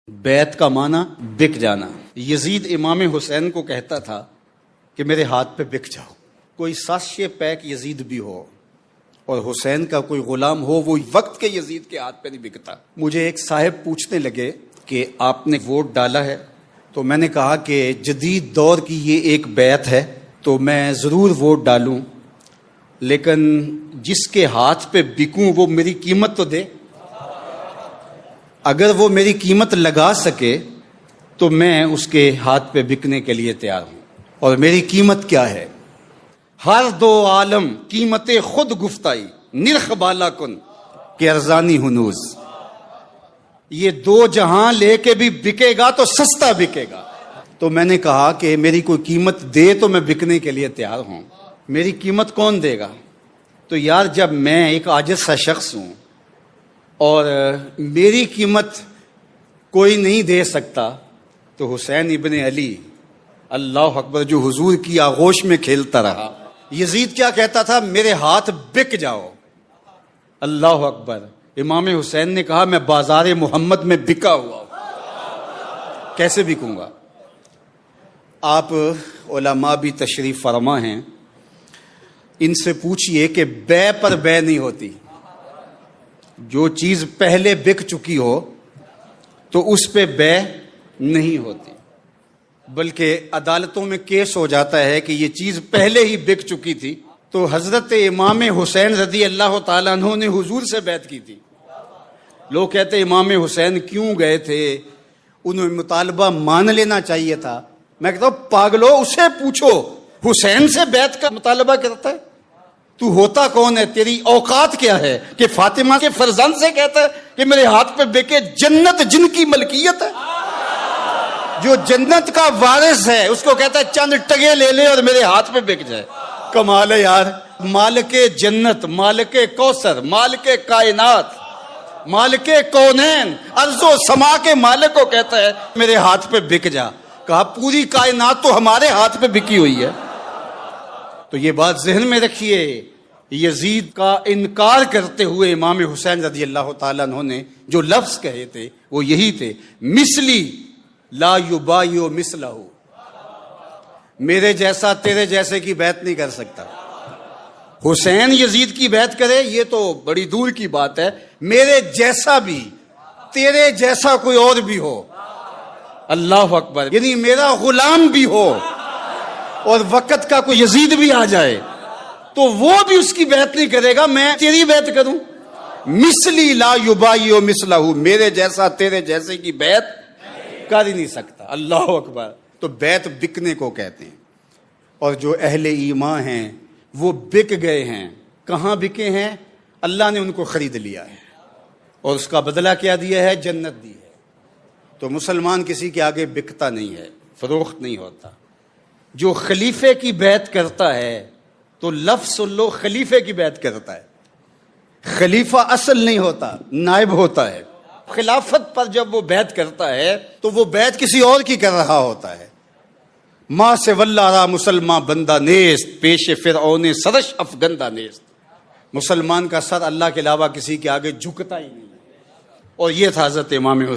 بیعت کا معنی بک جانا۔ یزید امام حسین کو کہتا تھا کہ میرے ہاتھ پہ بک جاؤ۔ کوئی سازش پیک یزید بھی ہو اور حسین کا کوئی غلام ہو، وہ وقت کے یزید کے ہاتھ پہ نہیں بکتا۔ مجھے ایک صاحب پوچھنے لگے کہ آپ نے ووٹ ڈالا ہے؟ تو میں نے کہا کہ جدید دور کی یہ ایک بیعت ہے تو میں ضرور ووٹ ڈالوں، لیکن جس کے ہاتھ پہ بکوں وہ میری قیمت تو دے۔ اگر وہ میری قیمت لگا سکے تو میں اس کے ہاتھ پہ بکنے کے لیے تیار ہوں۔ اور میری قیمت کیا ہے؟ ہر دو عالم قیمت خود گفتائی، نرخ بالا کن کہ ارزانی ہنوز۔ یہ دو جہاں لے کے بھی بکے گا تو سستا بکے گا۔ تو میں نے کہا کہ میری کوئی قیمت دے تو میں بکنے کے لیے تیار ہوں۔ میری قیمت کون دے گا؟ تو یار جب میں ایک عاجز سا شخص ہوں اور میری قیمت کوئی نہیں دے سکتا تو حسین ابن علی اللہ اکبر جو حضور کی آغوش میں کھیلتا رہا۔ یزید کیا کہتا تھا؟ میرے ہاتھ بک جاؤ۔ اللہ اکبر۔ امام حسین نے کہا میں بازار محمد میں بکا ہوا ہوں، کیسے بکوں گا؟ آپ علماء بھی تشریف فرما ہیں، ان سے پوچھئے کہ بے پر بے نہیں ہوتی۔ جو چیز پہلے بک چکی ہو تو اس پہ بے نہیں ہوتی، بلکہ عدالتوں میں کیس ہو جاتا ہے کہ یہ چیز پہلے ہی بک چکی تھی۔ تو حضرت امام حسین رضی اللہ تعالیٰ عنہ نے حضور سے بیعت کی تھی۔ لوگ کہتے ہیں امام حسین کیوں گئے تھے، انہیں مطالبہ مان لینا چاہیے تھا۔ میں کہتا ہوں پاگلو، اسے پوچھو حسین سے بیعت کا مطالبہ کرتا ہے؟ تو ہوتا کون ہے؟ تیری اوقات کیا ہے کہ فاطمہ کے فرزند سے کہتا ہے کہ میرے ہاتھ پہ بکے؟ جنت جن کی ملکیت ہے، جو جنت کا وارث ہے، اس کو کہتا ہے چند ٹگے لے لے اور میرے ہاتھ پہ بک جائے۔ کمال ہے یار۔ مالک جنت، مالک کوثر، مالک کائنات، مالک کونین، ارض و سما کے مالک کو کہتا ہے میرے ہاتھ پہ بک جا۔ کہا پوری کائنات تو ہمارے ہاتھ پہ بکی ہوئی ہے۔ تو یہ بات ذہن میں رکھیے، یزید کا انکار کرتے ہوئے امام حسین رضی اللہ تعالیٰ عنہ نے جو لفظ کہے تھے وہ یہی تھے، مثلی لا یبایع مثلہ۔ میرے جیسا تیرے جیسے کی بیعت نہیں کر سکتا۔ حسین یزید کی بیعت کرے یہ تو بڑی دور کی بات ہے، میرے جیسا بھی، تیرے جیسا کوئی اور بھی ہو، اللہ اکبر، یعنی میرا غلام بھی ہو اور وقت کا کوئی یزید بھی آ جائے تو وہ بھی اس کی بیعت نہیں کرے گا، میں تیری بیعت کروں۔ مثلی لا یبایع مثلہ، میرے جیسا تیرے جیسے کی بیعت کر ہی نہیں سکتا۔ اللہ اکبر۔ تو بیعت بکنے کو کہتے ہیں، اور جو اہل ایمان ہیں وہ بک گئے ہیں۔ کہاں بکے ہیں؟ اللہ نے ان کو خرید لیا ہے اور اس کا بدلہ کیا دیا ہے؟ جنت دی ہے۔ تو مسلمان کسی کے آگے بکتا نہیں ہے، فروخت نہیں ہوتا۔ جو خلیفے کی بیعت کرتا ہے تو لفظ سن لو، خلیفے کی بیعت کرتا ہے۔ خلیفہ اصل نہیں ہوتا، نائب ہوتا ہے۔ خلافت پر جب وہ بیعت کرتا ہے تو وہ بیعت کسی اور کی کر رہا ہوتا ہے۔ ماں سے واللہ را مسلمان بندہ نیست، پیش فرعون سرش افگندہ نیست۔ مسلمان کا سر اللہ کے علاوہ کسی کے آگے جھکتا ہی نہیں۔ اور یہ تھا حضرت امام حسین۔